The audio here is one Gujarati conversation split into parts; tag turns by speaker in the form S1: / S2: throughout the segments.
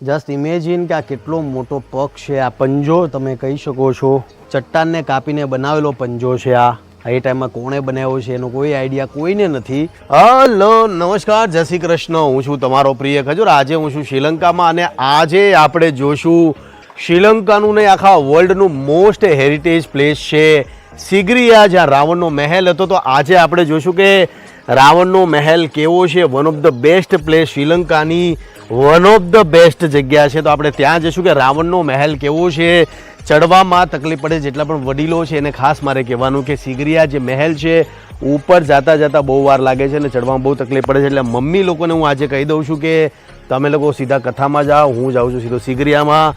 S1: જસ્ટ ઇમેજિન કે આ કેટલો મોટો પગ છે, આ પંજો તમે કહી શકો છો, ચટ્ટાનને કાપીને બનાવેલો પંજો છે આ એ ટાઈમમાં કોણે બનાવ્યો છે એનો કોઈ આઈડિયા કોઈને નથી. હલો નમસ્કાર, જય શ્રી કૃષ્ણ. હું છું તમારો પ્રિય ખજૂર. આજે હું છું શ્રીલંકામાં અને આજે આપણે જોશું શ્રીલંકાનું નહીં આખા વર્લ્ડનું મોસ્ટ હેરિટેજ પ્લેસ છે સિગરિયા, જ્યાં રાવણનો મહેલ હતો. તો આજે આપણે જોશું કે રાવણનો મહેલ કેવો છે. One of the best place શ્રીલંકાની, વન ઓફ ધ બેસ્ટ જગ્યા છે. તો આપણે ત્યાં જઈશું કે રાવણનો મહેલ કેવો છે. ચડવામાં તકલીફ પડે, જેટલા પણ વડીલો છે એને ખાસ મારે કહેવાનું કે સિગરિયા જે મહેલ છે ઉપર જતાં બહુ વાર લાગે છે અને ચડવામાં બહુ તકલીફ પડે છે. એટલે મમ્મી લોકોને હું આજે કહી દઉં છું કે તમે લોકો સીધા કથામાં જાઓ, હું જાઉં છું સીધો સિગરિયામાં.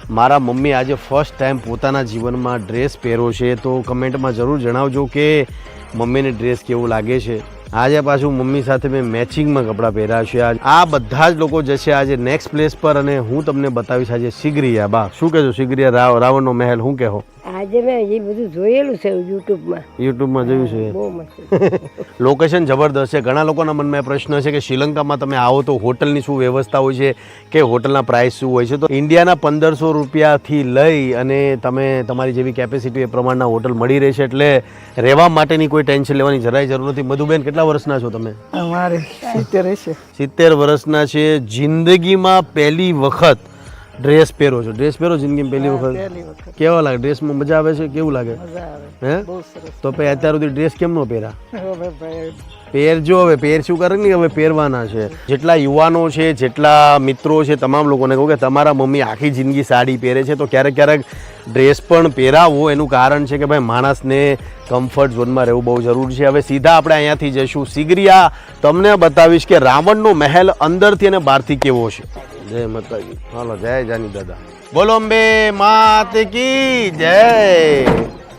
S1: મારા મમ્મી આજે ફર્સ્ટ ટાઈમ પોતાના જીવનમાં ડ્રેસ પહેર્યો છે, તો કમેન્ટમાં જરૂર જણાવજો કે મમ્મીને ડ્રેસ કેવું લાગે છે. આજે પાછું મમ્મી સાથે મેં મેચિંગમાં કપડાં પહેર્યા છે. આ બધા જ લોકો જશે આજે નેક્સ્ટ પ્લેસ પર અને હું તમને બતાવીશ આજે સિગરિયા. બા શું કહેજો સિગરિયા રાવણનો મહેલ શું કહેવો?
S2: આજે મેં એ બધું જોયેલું છે યુટ્યુબમાં
S1: જોયું છે.
S2: બહુ મસ્ત
S1: લોકેશન જબરદસ્ત છે. ઘણા લોકોના મનમાં પ્રશ્ન છે કે શ્રીલંકામાં તમે આવો તો હોટલની શું વ્યવસ્થા હોય છે કે હોટલના પ્રાઇસ શું હોય છે. તો ઇન્ડિયાના 1500 રૂપિયાથી લઈ અને તમે તમારી જેવી કેપેસિટી એ પ્રમાણના હોટલ મળી રહેશે. એટલે રહેવા માટેની કોઈ ટેન્શન લેવાની જરાય જરૂર નથી. મધુબેન કેટલા વર્ષના છો તમે?
S3: અમારે 70 છે.
S1: 70 વર્ષના છે. જિંદગીમાં પહેલી વખત ડ્રેસ પહેરો છો? ડ્રેસ પહેરો જિંદગીમાં પહેલી વખત? કેવા લાગે ડ્રેસમાં? મજા આવે છે? કેવું લાગે? હે? તો પછી અત્યાર સુધી ડ્રેસ કેમ નો પહેરા? પહેરજો. હવે પહેર શું કરે ને, હવે પહેરવાના છે. જેટલા યુવાનો છે, જેટલા મિત્રો છે, તમામ લોકોને કહું કે તમારા મમ્મી આખી જિંદગી સાડી પહેરે છે તો ક્યારેક ડ્રેસ પણ પહેરાવવો. એનું કારણ છે કે ભાઈ માણસને કમ્ફર્ટ ઝોનમાં રહેવું બહુ જરૂરી છે. હવે સીધા આપણે અહીંયાથી જઈશું સિગરિયા. તમને બતાવીશ કે રાવણનો મહેલ અંદરથી અને બહારથી કેવો છે. જય માતાજી. હાલો, જય જાની દાદા. બોલો અંબે માત કી જય.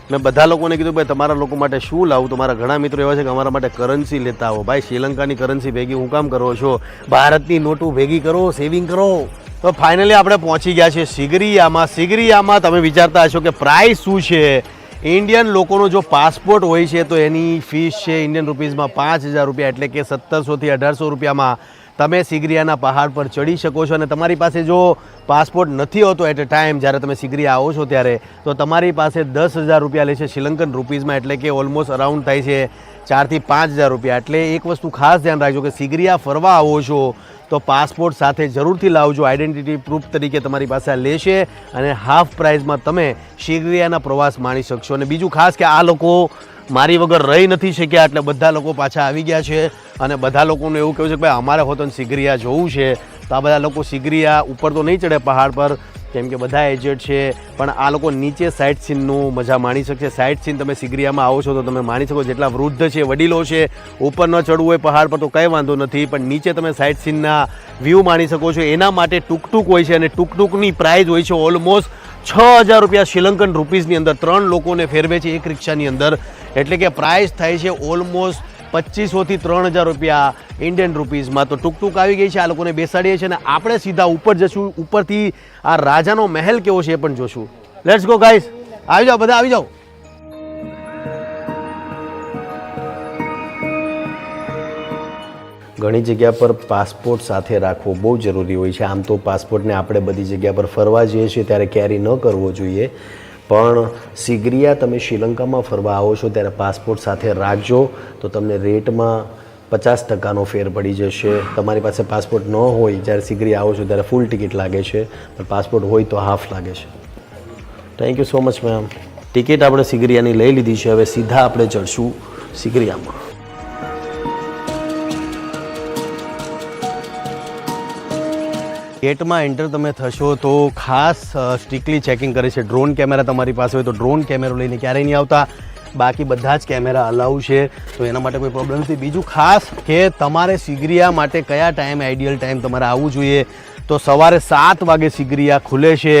S1: મેં બધા લોકોને કીધું ભાઈ તમારા લોકો માટે શું લાવું. તો મારા ઘણા મિત્રો એવા છે કે અમારા માટે કરન્સી લેતા આવો. ભાઈ શ્રીલંકાની કરન્સી ભેગી હું કામ કરો છો? ભારતની નોટો ભેગી કરો, સેવિંગ કરો. તો ફાઇનલી આપણે પહોંચી ગયા છે સિગરિયામાં. સિગરિયામાં તમે વિચારતા હશો કે પ્રાઇસ શું છે. ઇન્ડિયન લોકોનો જો પાસપોર્ટ હોય છે તો એની ફીસ છે ઇન્ડિયન રૂપીઝમાં 5000 રૂપિયા, એટલે કે 1700 થી 1800 રૂપિયામાં તમે સિગરિયાના પહાડ પર ચડી શકો છો. અને તમારી પાસે જો પાસપોર્ટ નથી હોતો એટ એ ટાઈમ જ્યારે તમે સિગરિયા આવો છો ત્યારે, તો તમારી પાસે 10,000 રૂપિયા લે છે શ્રીલંકન રૂપીઝમાં, એટલે કે ઓલમોસ્ટ અરાઉન્ડ થાય છે 4,000 થી 5,000 રૂપિયા. એટલે એક વસ્તુ ખાસ ધ્યાન રાખજો કે સિગરિયા ફરવા આવો છો તો પાસપોર્ટ સાથે જરૂરથી લાવજો. આઈડેન્ટિટી પ્રૂફ તરીકે તમારી પાસે આ લેશે અને હાફ પ્રાઇઝમાં તમે સિગરિયાના પ્રવાસ માણી શકશો. અને બીજું ખાસ કે આ લોકો મારી વગર રહી નથી શક્યા, એટલે બધા લોકો પાછા આવી ગયા છે અને બધા લોકોનું એવું કહેવું છે કે ભાઈ અમારે હોતો સિગરિયા જોવું છે. તો આ બધા લોકો સિગરિયા ઉપર તો નહીં ચડે પહાડ પર, કેમ કે બધા એજેડ છે, પણ આ લોકો નીચે સાઇટ સીનનું મજા માણી શકશે. સાઇટ સીન તમે સિગરિયામાં આવો છો તો તમે માણી શકો. જેટલા વૃદ્ધ છે, વડીલો છે, ઉપર ન ચડવું હોય પહાડ પર તો કંઈ વાંધો નથી, પણ નીચે તમે સાઇટ સીનના વ્યૂ માણી શકો છો. એના માટે ટુકટુક હોય છે અને ટુકટુકની પ્રાઇસ હોય છે ઓલમોસ્ટ 6000 રૂપિયા શ્રીલંકન રૂપીઝની અંદર. 3 લોકોને ફેરવે છે એક રિક્ષાની અંદર, એટલે કે પ્રાઇસ થાય છે ઓલમોસ્ટ 2500 થી 3000 રૂપિયા ઇન્ડિયન રૂપીઝમાં. તો ટુકટુક આવી ગઈ છે, આ લોકોને બેસાડીએ છીએ અને આપણે સીધા ઉપર જશું. ઉપરથી આ રાજાનો મહેલ કેવો છે એ પણ જોશું. Let's go guys. આવી જાઓ, બધા આવી જાઓ. ઘણી જગ્યા પર પાસપોર્ટ સાથે રાખવો બહુ જરૂરી હોય છે. આમ તો પાસપોર્ટને આપણે બધી જગ્યા પર ફરવા જઈએ છીએ ત્યારે કેરી ન કરવો જોઈએ, પણ સિગરિયા તમે શ્રીલંકામાં ફરવા આવો છો ત્યારે પાસપોર્ટ સાથે રાખજો. તો તમને રેટમાં 50% ફેર પડી જશે. તમારી પાસે પાસપોર્ટ ન હોય જ્યારે સિગરિયા આવો છો ત્યારે ફૂલ ટિકિટ લાગે છે, પણ પાસપોર્ટ હોય તો હાફ લાગે છે. Thank you so much ma'am. Ticket આપણે સિગરિયાની લઈ લીધી છે. હવે સીધા આપણે ચડશું સિગરિયામાં. ગેટમાં એન્ટર તમે થશો તો ખાસ સ્ટ્રિક્ટલી ચેકિંગ કરે છે. ડ્રોન કેમેરા તમારી પાસે હોય તો ડ્રોન કેમેરો લઈને ક્યારેય નહીં આવતા. બાકી બધા જ કેમેરા અલાઉ છે, તો એના માટે કોઈ પ્રોબ્લેમ નથી. બીજું ખાસ કે તમારે સિગરિયા માટે કયા ટાઈમ આઈડિયલ ટાઈમ તમારે આવવું જોઈએ, તો સવારે 7 વાગે સિગરિયા ખુલે છે.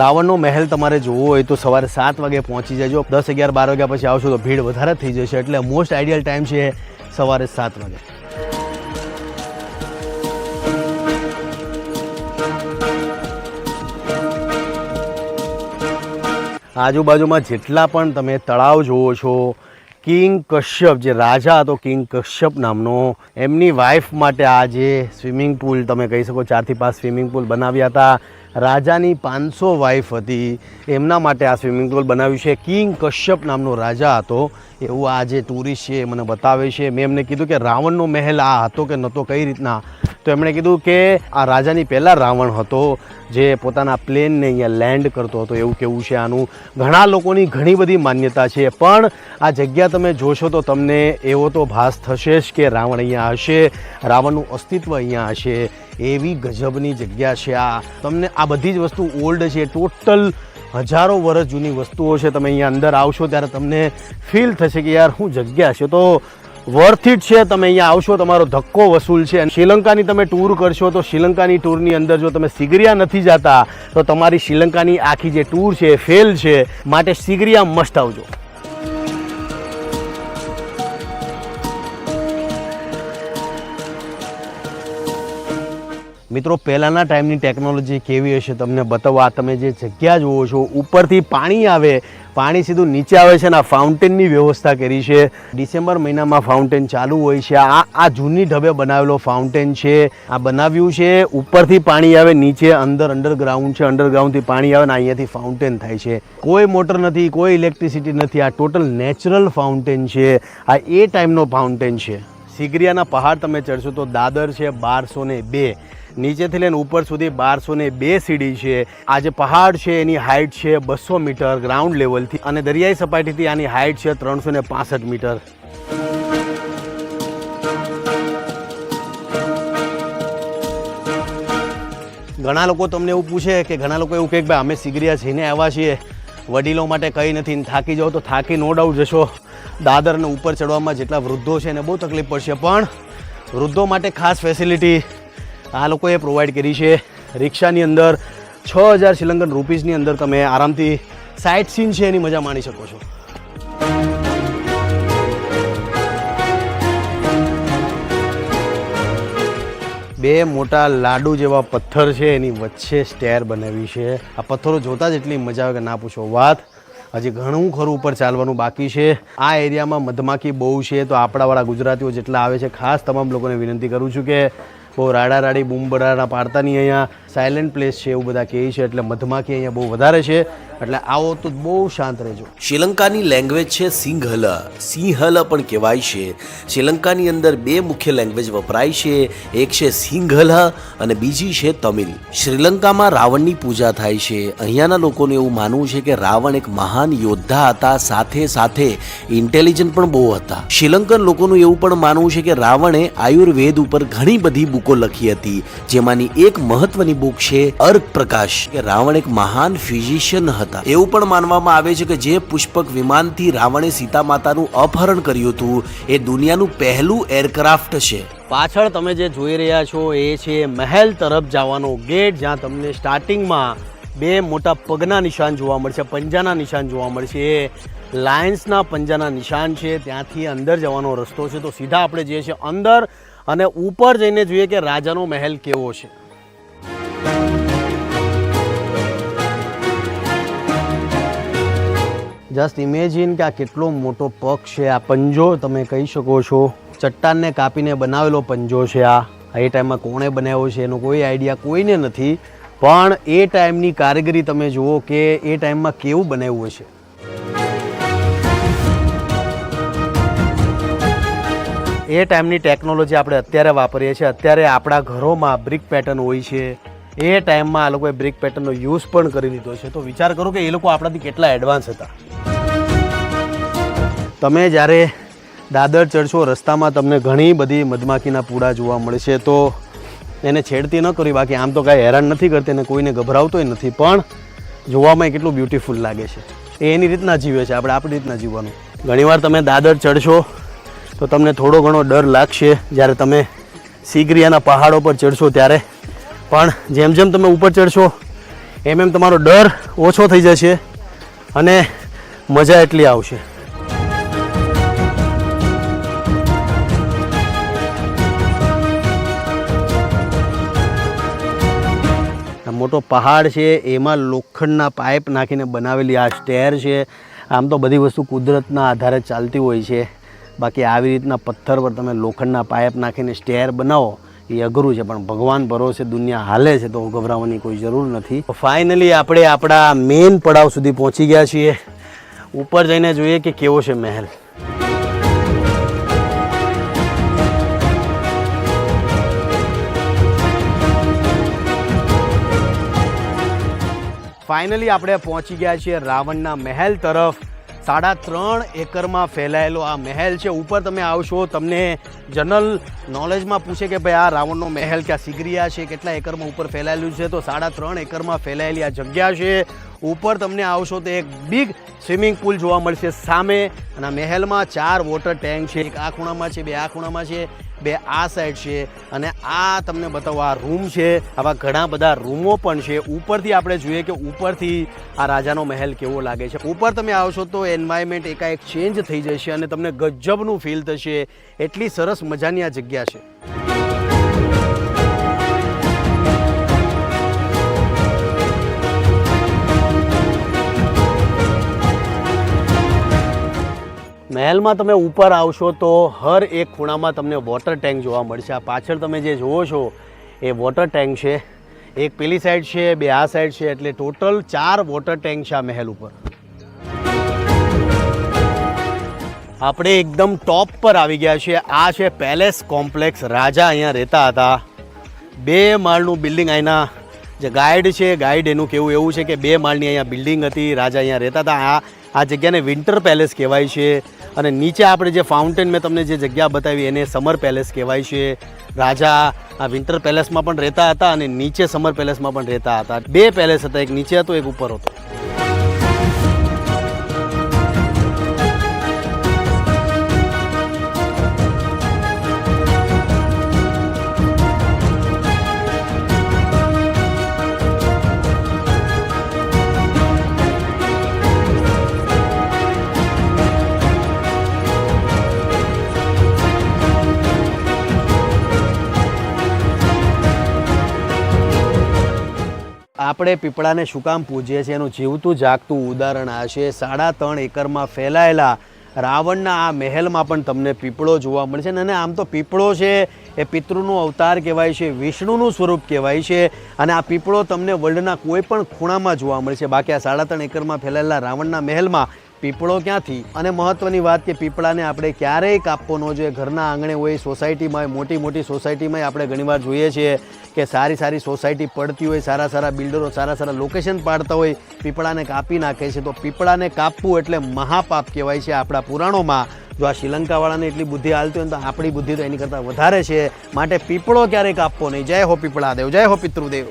S1: રાવણનો મહેલ તમારે જોવો હોય તો સવારે 7 વાગે પહોંચી જજો. 10, 11, 12 વાગ્યા પછી આવશો તો ભીડ વધારે થઈ જશે, એટલે મોસ્ટ આઈડિયલ ટાઈમ છે સવારે 7 વાગે. આજુબાજુમાં જેટલા પણ તમે તળાવ જુઓ છો, કિંગ કશ્યપ, જે રાજા હતો કિંગ કશ્યપ નામનો, એમની વાઈફ માટે આ જે સ્વિમિંગ પુલ તમે કહી શકો 4 થી 5 સ્વિમિંગ પુલ બનાવ્યા હતા. રાજાની 500 વાઈફ હતી, એમના માટે આ સ્વિમિંગ પુલ બનાવ્યું છે. કિંગ કશ્યપ નામનો રાજા હતો એવું આ જે ટુરિસ્ટ છે મને બતાવે છે. મેં એમને કીધું કે રાવણનો મહેલ આ હતો કે નહોતો, કઈ રીતના? તો એમણે કીધું કે આ રાજાની પહેલાં રાવણ હતો જે પોતાના પ્લેનને અહીંયા લેન્ડ કરતો હતો, એવું કેવું છે આનું. ઘણા લોકોની ઘણી બધી માન્યતા છે, પણ આ જગ્યા તમે જોશો તો તમને એવો તો ભાસ થશે જ કે રાવણ અહીંયા હશે, રાવણનું અસ્તિત્વ અહીંયા હશે. એવી ગજબની જગ્યા છે આ. તમને આ બધી જ વસ્તુ ઓલ્ડ છે, ટોટલ હજારો વર્ષ જૂની વસ્તુઓ છે. તમે અહીંયા અંદર આવશો ત્યારે તમને ફીલ થશે કે યાર શું જગ્યા છે. તો વર્થ ઇટ છે, તમે અહીંયા આવશો, તમારો ધક્કો વસૂલ છે. શ્રીલંકાની તમે ટૂર કરશો તો શ્રીલંકાની ટૂરની અંદર જો તમે સિગરિયા નથી જતા તો તમારી શ્રીલંકાની આખી જે ટૂર છે એ ફેલ છે. માટે સિગરિયા મસ્ટ આવજો. મિત્રો પહેલાંના ટાઈમની ટેકનોલોજી કેવી હશે તમને બતાવવા. તમે જે જગ્યા જુઓ છો ઉપરથી પાણી આવે, પાણી સીધું નીચે આવે છે અને આ ફાઉન્ટેનની વ્યવસ્થા કરી છે. ડિસેમ્બર મહિનામાં ફાઉન્ટેન ચાલુ હોય છે. આ જૂની ઢબે બનાવેલો ફાઉન્ટેન છે. આ બનાવ્યું છે, ઉપરથી પાણી આવે, નીચે અંડરગ્રાઉન્ડ છે, અંડરગ્રાઉન્ડથી પાણી આવે ને અહીંયાથી ફાઉન્ટેન થાય છે. કોઈ મોટર નથી, કોઈ ઇલેક્ટ્રિસિટી નથી, આ ટોટલ નેચરલ ફાઉન્ટેન છે. આ એ ટાઈમનો ફાઉન્ટેન છે. સિગરિયાના પહાડ તમે ચડશો તો દાદર છે 1202, નીચેથી લઈને ઉપર સુધી 1202 સીડી છે. આ જે પહાડ છે એની હાઇટ છે 200 મીટર ગ્રાઉન્ડ લેવલથી, અને દરિયાઈ સપાટીથી આની હાઇટ છે 365 મીટર. ઘણા લોકો તમને એવું પૂછે કે ઘણા લોકો એવું કહે કે ભાઈ અમે સિગરિયા જઈને આવ્યા છીએ, વડીલો માટે કંઈ નથી, થાકી જાઓ તો થાકી નો ડાઉટ જશો. દાદરને ઉપર ચડવામાં જેટલા વૃદ્ધો છે એને બહુ તકલીફ પડશે, પણ વૃદ્ધો માટે ખાસ ફેસિલિટી આ લોકોએ પ્રોવાઈડ કરી છે. રિક્ષાની અંદર 6000 શ્રીલંકન રૂપીસની અંદર તમે આરામથી સાઇટ સીન છે એની મજા માણી શકો છો. બે મોટા લાડુ જેવા પથ્થર છે એની વચ્ચે સ્ટેર બનાવી છે. આ પથ્થરો જોતા જ એટલી મજા આવે કે ના પૂછો વાત. હજી ઘણું ખરું ઉપર ચાલવાનું બાકી છે. આ એરિયામાં મધમાખી બહુ છે, તો આપણાવાળા ગુજરાતીઓ જેટલા આવે છે ખાસ તમામ લોકોને વિનંતી કરું છું કે બહુ રાડારાડી બૂમ બડાડા પાડતા નહીં. અહીંયા સાયલેન્ટ પ્લેસ છે એવું બધા કહે છે, એટલે મધમાખી અહીંયા બહુ વધારે છે, એટલે આવો તો બહુ શાંત રહેજો.
S4: શ્રીલંકાની લેંગ્વેજ છે સિંહલ. સિંહલ પણ કહેવાય છે. શ્રીલંકાની અંદર બે મુખ્ય લેંગ્વેજ વપરાય છે, એક છે સિંહલ અને બીજી છે તમિલ. શ્રીલંકામાં રાવણની પૂજા થાય છે. અહીંયાના લોકોનું એવું માનવું છે કે રાવણ એક મહાન યોદ્ધા હતા, સાથે સાથે ઇન્ટેલિજન્ટ પણ બહુ હતા. શ્રીલંકન લોકોનું એવું પણ માનવું છે કે રાવણે આયુર્વેદ ઉપર ઘણી બધી બુકો લખી હતી, જેમાંની એક મહત્વની બુક છે અર્ક પ્રકાશ, કે રાવણ એક મહાન ફિઝિશિયન હતા. એવું પણ માનવામાં આવે છે કે જે પુષ્પક વિમાનથી રાવણે સીતા માતાનું અપહરણ કર્યું હતું એ દુનિયાનું પહેલું એરક્રાફ્ટ છે.
S1: પાછળ તમે જે જોઈ રહ્યા છો એ છે મહેલ તરફ જવાનો ગેટ, જ્યાં તમને સ્ટાર્ટિંગમાં બે મોટા પગના નિશાન જોવા મળશે, પંજાના નિશાન જોવા મળશે. એ લાયન્સના પંજાના નિશાન છે. ત્યાંથી અંદર જવાનો રસ્તો છે. તો સીધા આપણે જઈએ છીએ અંદર અને ઉપર જઈને જોઈએ કે રાજાનો મહેલ કેવો છે. જસ્ટ ઇમેજિન કે આ કેટલો મોટો પગ છે. આ પંજો તમે કહી શકો છો ચટ્ટાનને કાપીને બનાવેલો પંજો છે. આ એ ટાઈમમાં કોણે બનાવ્યો છે એનો કોઈ આઈડિયા કોઈને નથી, પણ એ ટાઈમની કારીગરી તમે જુઓ કે એ ટાઈમમાં કેવું બનાવ્યું હશે. એ ટાઈમની ટેકનોલોજી આપણે અત્યારે વાપરીએ છીએ. અત્યારે આપણા ઘરોમાં બ્રિક પેટર્ન હોય છે, એ ટાઈમમાં આ લોકોએ બ્રિક પેટર્નનો યુઝ પણ કરી લીધો છે. તો વિચાર કરો કે એ લોકો આપણાથી કેટલા એડવાન્સ હતા. તમે જ્યારે દાદર ચડશો રસ્તામાં તમને ઘણી બધી મધમાખીના પૂડા જોવા મળશે, તો એને છેડતી ન કરી. બાકી આમ તો કાંઈ હેરાન નથી કરતી અને કોઈને ગભરાવતોય નથી, પણ જોવામાં કેટલું બ્યુટીફુલ લાગે છે. એ એની રીતના જીવે છે, આપણે આપણી રીતના જીવવાનું. ઘણીવાર તમે દાદર ચડશો તો તમને થોડો ઘણો ડર લાગશે જ્યારે તમે સિગરિયાના પહાડો પર ચડશો ત્યારે, પણ જેમ જેમ તમે ઉપર ચડશો એમ એમ તમારો ડર ઓછો થઈ જશે અને મજા એટલી આવશે. મોટો પહાડ છે, એમાં લોખંડના પાઇપ નાખીને બનાવેલી આ સ્ટેર છે. આમ તો બધી વસ્તુ કુદરતના આધારે ચાલતી હોય છે, બાકી આવી રીતના પથ્થર પર તમે લોખંડના પાઇપ નાખીને સ્ટેર બનાવો એ અઘરું છે, પણ ભગવાન ભરોસે દુનિયા હાલે છે તો ગભરાવાની કોઈ જરૂર નથી. ફાઇનલી આપણે આપણા મેઇન પડાવ સુધી પહોંચી ગયા છીએ. ઉપર જઈને જોઈએ કે કેવો છે મહેલ. ફાઇનલી આપણે પહોંચી ગયા છીએ રાવણના મહેલ તરફ. 3.5 એકરમાં ફેલાયેલો આ મહેલ છે. ઉપર તમે આવશો તમને જનરલ નોલેજમાં પૂછે કે ભાઈ આ રાવણનો મહેલ ક્યાં સિગરિયા છે, કેટલા એકરમાં ઉપર ફેલાયેલું છે, તો 3.5 એકરમાં ફેલાયેલી આ જગ્યા છે. ઉપર તમને આવશો તો એક બિગ સ્વિમિંગ પુલ જોવા મળશે સામે, અને આ મહેલમાં 4 વોટર ટેન્ક છે. એક આ ખૂણામાં છે, 2 આ ખૂણામાં છે, 2 આ સાઈડ છે, અને આ તમને બતાવો આ રૂમ છે. આવા ઘણા બધા રૂમો પણ છે. ઉપરથી આપણે જોઈએ કે ઉપરથી આ રાજાનો મહેલ કેવો લાગે છે. ઉપર તમે આવશો તો એન્વાયરમેન્ટ એકાએક ચેન્જ થઈ જશે અને તમને ગજબનું ફીલ થશે. એટલી સરસ મજાની આ જગ્યા છે. મહેલમાં તમે ઉપર આવશો તો હર એક ખૂણામાં તમને વોટર ટેન્ક જોવા મળશે. આ પાછળ તમે જે જુઓ છો એ વોટર ટેન્ક છે. એક પેલી સાઈડ છે, 2 આ સાઈડ છે, એટલે ટોટલ 4 વોટર ટેન્ક છે આ મહેલ ઉપર. આપણે એકદમ ટોપ પર આવી ગયા છીએ. આ છે પેલેસ કોમ્પ્લેક્સ. રાજા અહીંયા રહેતા હતા. 2 માળનું બિલ્ડિંગ. અહીંના જે ગાઈડ છે, ગાઈડ એનું કહેવું એવું છે કે 2 માળની અહીંયા બિલ્ડિંગ હતી. રાજા અહીંયા રહેતા હતા. આ જગ્યાને વિન્ટર પેલેસ કહેવાય છે. અને નીચે આપણે જે ફાઉન્ટેન મેં તમને જે જગ્યા બતાવી એને સમર પેલેસ કહેવાય છે. રાજા આ વિન્ટર પેલેસમાં પણ રહેતા હતા અને નીચે સમર પેલેસમાં પણ રહેતા હતા. 2 પેલેસ હતા, એક નીચે હતો, એક ઉપર હતો. આપણે પીપળાને શું કામ પૂજીએ છીએ એનું જીવતું જાગતું ઉદાહરણ આ છે. 3.5 એકરમાં ફેલાયેલા રાવણના આ મહેલમાં પણ તમને પીપળો જોવા મળશે. અને આમ તો પીપળો છે એ પિતૃનો અવતાર કહેવાય છે, વિષ્ણુનું સ્વરૂપ કહેવાય છે, અને આ પીપળો તમને વર્લ્ડના કોઈ પણ ખૂણામાં જોવા મળશે. બાકી આ 3.5 એકરમાં ફેલાયેલા રાવણના મહેલમાં પીપળો ક્યાંથી? અને મહત્વની વાત કે પીપળાને આપણે ક્યારેય કાપવો ન જોઈએ. ઘરના આંગણે હોય, સોસાયટીમાં હોય, મોટી મોટી સોસાયટીમાં આપણે ઘણીવાર જોઈએ છીએ કે સારી સારી સોસાયટી પડતી હોય, સારા સારા બિલ્ડરો સારા સારા લોકેશન પાડતા હોય, પીપળાને કાપી નાખે છે. તો પીપળાને કાપવું એટલે મહાપાપ કહેવાય છે આપણા પુરાણોમાં. જો આ શ્રીલંકાવાળાને એટલી બુદ્ધિ હાલતી હોય તો આપણી બુદ્ધિ તો એની કરતાં વધારે છે. માટે પીપળો ક્યારેય કાપવો નહીં. જય હો પીપળાદેવ, જય હો પિતૃદેવ.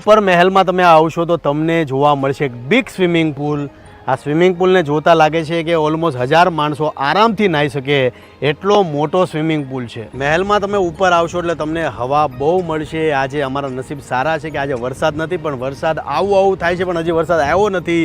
S1: ઉપર મહેલમાં તમે આવશો તો તમને જોવા મળશે એક બિગ સ્વિમિંગ પુલ. આ સ્વિમિંગ પુલને જોતા લાગે છે કે ઓલમોસ્ટ 1000 માણસો આરામથી નાહી શકે એટલો મોટો સ્વિમિંગ પુલ છે. મહેલમાં તમે ઉપર આવશો એટલે તમને હવા બહુ મળશે. આજે અમારા નસીબ સારા છે કે આજે વરસાદ નથી, પણ વરસાદ આવું થાય છે પણ હજી વરસાદ આવ્યો નથી.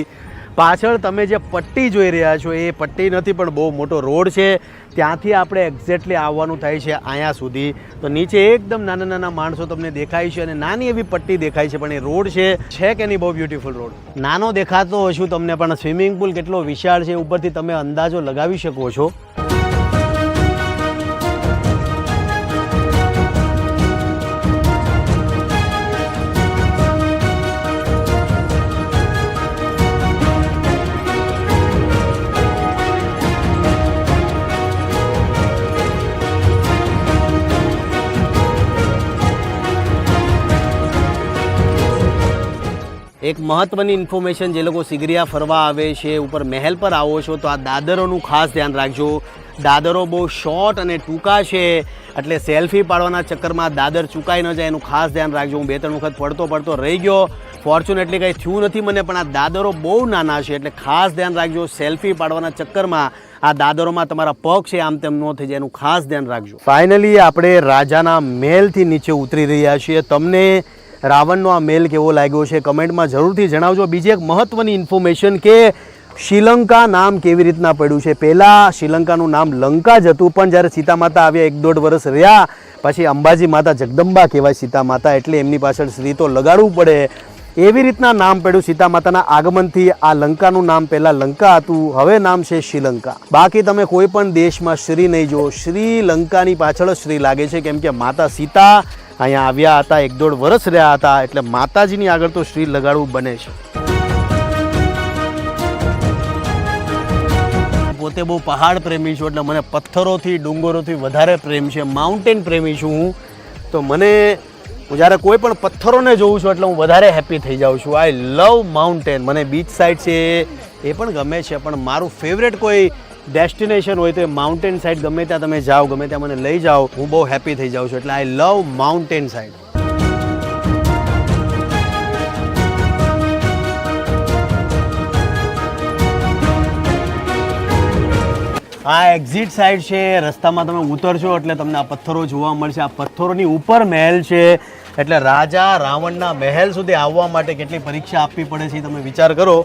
S1: પાછળ તમે જે પટ્ટી જોઈ રહ્યા છો એ પટ્ટી નથી પણ બહુ મોટો રોડ છે. ત્યાંથી આપણે એક્ઝેક્ટલી આવવાનું થાય છે અહીંયા સુધી. તો નીચે એકદમ નાના નાના માણસો તમને દેખાય છે અને નાની એવી પટ્ટી દેખાય છે, પણ એ રોડ છે કે નહીં બહુ બ્યુટીફુલ રોડ. નાનો દેખાતો હશું તમને, પણ સ્વિમિંગ પુલ કેટલો વિશાળ છે ઉપરથી તમે અંદાજો લગાવી શકો છો. એક મહત્વની ઇન્ફોર્મેશન, જે લોકો સિગરિયા ફરવા આવે છે, ઉપર મહેલ પર આવો છો તો આ દાદરોનું ખાસ ધ્યાન રાખજો. દાદરો બહુ શોર્ટ અને ટૂંકા છે, એટલે સેલ્ફી પાડવાના ચક્કરમાં દાદર ચૂકાઈ ન જાય એનું ખાસ ધ્યાન રાખજો. હું 2-3 વખત પડતો રહી ગયો. ફોર્ચ્યુનેટલી કંઈ થયું નથી મને, પણ આ દાદરો બહુ નાના છે એટલે ખાસ ધ્યાન રાખજો. સેલ્ફી પાડવાના ચક્કરમાં આ દાદરોમાં તમારા પગ છે આમ તેમ ન થઈ જાય એનું ખાસ ધ્યાન રાખજો. ફાઇનલી આપણે રાજાના મહેલથી નીચે ઉતરી રહ્યા છીએ. તમને રાવણનો આ મહેલ કેવો લાગ્યો છે કમેન્ટમાં જરૂરથી જણાવજો. બીજી એક મહત્ત્વની ઇન્ફોર્મેશન કે શ્રીલંકા નામ કેવી રીતના પડ્યું છે. પહેલાં શ્રીલંકાનું નામ લંકા જ હતું, પણ જ્યારે સીતા માતા આવ્યા 1-1.5 વર્ષ રહ્યા પછી અંબાજી માતા જગદંબા કહેવાય સીતા માતા, એટલે એમની પાછળ શ્રી તો લગાડવું પડે. એવી રીતના નામ પડ્યું સીતા માતાના આગમનથી. આ લંકાનું નામ પહેલાં લંકા હતું, હવે નામ છે શ્રીલંકા. બાકી તમે કોઈ પણ દેશમાં શ્રી નહીં જુઓ, શ્રીલંકાની પાછળ જ શ્રી લાગે છે, કેમ કે માતા સીતા અહીંયા આવ્યા હતા, 1-1.5 વર્ષ રહ્યા હતા, એટલે માતાજીની આગળ તો શ્રી લગાડવું બને છે. પોતે બહુ પહાડ પ્રેમી છું, એટલે મને પથ્થરોથી ડુંગરોથી વધારે પ્રેમ છે. માઉન્ટેન પ્રેમી છું હું, તો મને હું જ્યારે કોઈ પણ પથ્થરોને જોઉં છું એટલે હું વધારે હેપી થઈ જાઉં છું. આઈ લવ માઉન્ટેન. મને બીચ સાઈડ છે એ પણ ગમે છે, પણ મારું ફેવરેટ કોઈ ડેસ્ટિનેશન હોય તો એ માઉન્ટેન સાઈડ. ગમે ત્યાં તમે જાઓ, ગમે ત્યાં મને લઈ જાઓ, હું બહુ હેપી થઈ જાઉં છું. એટલે આઈ લવ માઉન્ટેન સાઈડ. આ એક્ઝિટ સાઈડ છે. રસ્તામાં તમે ઉતરશો એટલે તમને આ પથ્થરો જોવા મળશે. આ પથ્થરોની ઉપર મહેલ છે, એટલે રાજા રાવણના મહેલ સુધી આવવા માટે કેટલી પરીક્ષા આપવી પડે છે તમે વિચાર કરો.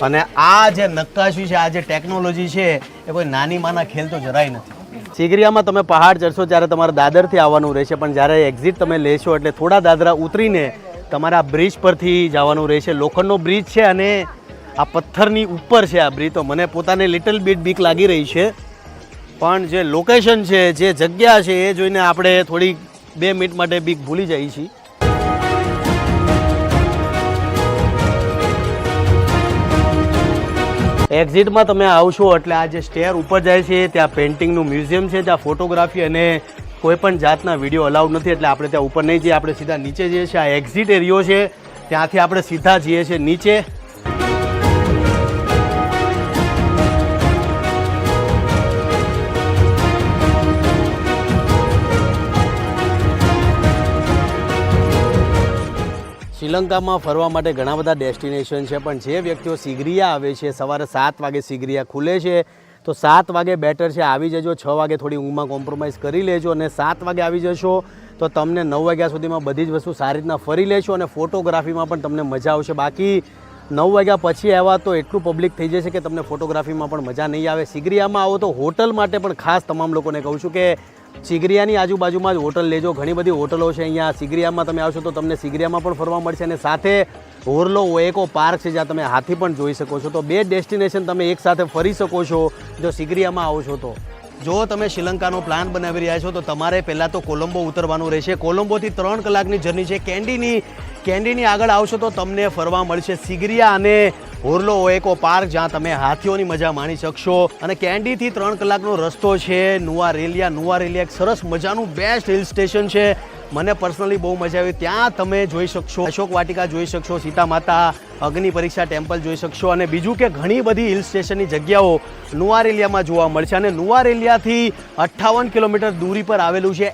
S1: અને આ જે નક્કાશી છે, આ જે ટેકનોલોજી છે, એ કોઈ નાની માના ખેલ તો જરાય નથી. સિગરિયામાં તમે પહાડ ચડશો ત્યારે તમારે દાદરથી આવવાનું રહેશે, પણ જ્યારે એક્ઝિટ તમે લેશો એટલે થોડા દાદરા ઉતરીને તમારે આ બ્રિજ પરથી જવાનું રહેશે. લોખંડનો બ્રિજ છે અને આ પથ્થરની ઉપર છે આ બ્રિજ. તો મને પોતાને લિટલ બીટ બીક લાગી રહી છે, પણ જે લોકેશન છે, જે જગ્યા છે, એ જોઈને આપણે થોડી 2 મિનિટ માટે બીક ભૂલી જઈએ છીએ. એક્ઝિટમાં તમે આવશો એટલે આ જે સ્ટેર ઉપર જાય છે ત્યાં પેઇન્ટિંગનું મ્યુઝિયમ છે, ત્યાં ફોટોગ્રાફી અને કોઈ પણ જાતના વિડીયો અલાઉડ નથી, એટલે આપણે ત્યાં ઉપર નહીં જઈએ. આપણે સીધા નીચે જઈએ છીએ. આ એક્ઝિટ એરિયો છે, ત્યાંથી આપણે સીધા જઈએ છીએ નીચે. શ્રીલંકામાં ફરવા માટે ઘણા બધા ડેસ્ટિનેશન છે, પણ જે વ્યક્તિઓ સિગરિયા આવે છે, સવારે 7 વાગે સિગરિયા ખુલે છે, તો 7 વાગે બેટર છે આવી જજો. 6 વાગે થોડી ઊંઘમાં કોમ્પ્રોમાઇઝ કરી લેજો, અને 7 વાગે આવી જશો તો તમને 9 વાગ્યા સુધીમાં બધી જ વસ્તુ સારી રીતના ફરી લેશો, અને ફોટોગ્રાફીમાં પણ તમને મજા આવશે. બાકી 9 વાગ્યા પછી આવ્યા તો એટલું પબ્લિક થઈ જશે કે તમને ફોટોગ્રાફીમાં પણ મજા નહીં આવે. સિગરિયામાં આવો તો હોટલ માટે પણ ખાસ તમામ લોકોને કહું છું કે સિગરિયાની આજુબાજુમાં જ હોટલ લેજો. ઘણી બધી હોટલો છે અહીંયા. સિગરિયામાં તમે આવશો તો તમને સિગરિયામાં પણ ફરવા મળશે, અને સાથે હોરલો ઓએકો પાર્ક છે જ્યાં તમે હાથી પણ જોઈ શકો છો. તો 2 ડેસ્ટિનેશન તમે એકસાથે ફરી શકો છો જો સિગરિયામાં આવો છો તો. જો તમે શ્રીલંકાનો પ્લાન બનાવી રહ્યા છો તો તમારે પહેલાં તો કોલંબો ઉતરવાનું રહેશે. કોલંબોથી 3 કલાકની જર્ની છે. કેન્ડીની આગળ આવશો તો તમને ફરવા મળશે સિગરિયા અને હોરલો ઓએકો પાર્ક, જ્યાં તમે હાથીઓની મજા માણી શકશો. અને કેન્ડીથી 3 કલાકનો રસ્તો છે નુઆરેલિયા એક સરસ મજાનું બેસ્ટ હિલ સ્ટેશન છે. મને પર્સનલી બહુ મજા આવી. ત્યાં તમે જોઈ શકશો અશોક વાટિકા જોઈ શકશો, સીતા માતા, અગ્નિ પરીક્ષા ટેમ્પલ જોઈ શકશો, અને બીજું કે ઘણી બધી હિલ સ્ટેશનની જગ્યાઓ નુઆરેલિયામાં જોવા મળશે. અને નુઆરેલિયાથી 58 કિલોમીટર દૂરી પર આવેલું છે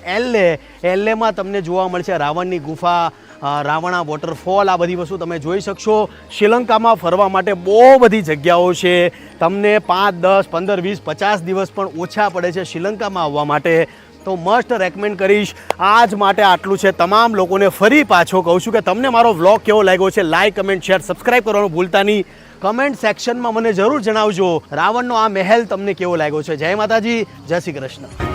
S1: એલ્લેમાં તમને જોવા મળશે રાવણની ગુફા, રાવણા વોટરફોલ. આ બધી વસ્તુ તમે જોઈ શકશો. શ્રીલંકામાં ફરવા માટે બહુ બધી જગ્યાઓ છે. તમને 5, 10, 15, 20, 50 દિવસ પણ ઓછા પડે છે શ્રીલંકામાં આવવા માટે. તો મસ્ટ રેકમેન્ડ કરીશ. આજ માટે આટલું છે. તમામ લોકોને ફરી પાછો કહું છું કે તમને મારો વ્લોગ કેવો લાગ્યો છે, લાઇક, કમેન્ટ, શેર, સબસ્ક્રાઇબ કરવાનું ભૂલતા નહીં. કમેન્ટ સેક્શનમાં મને જરૂર જણાવજો રાવણનો આ મહેલ તમને કેવો લાગ્યો છે. જય માતાજી, જય શ્રી કૃષ્ણ.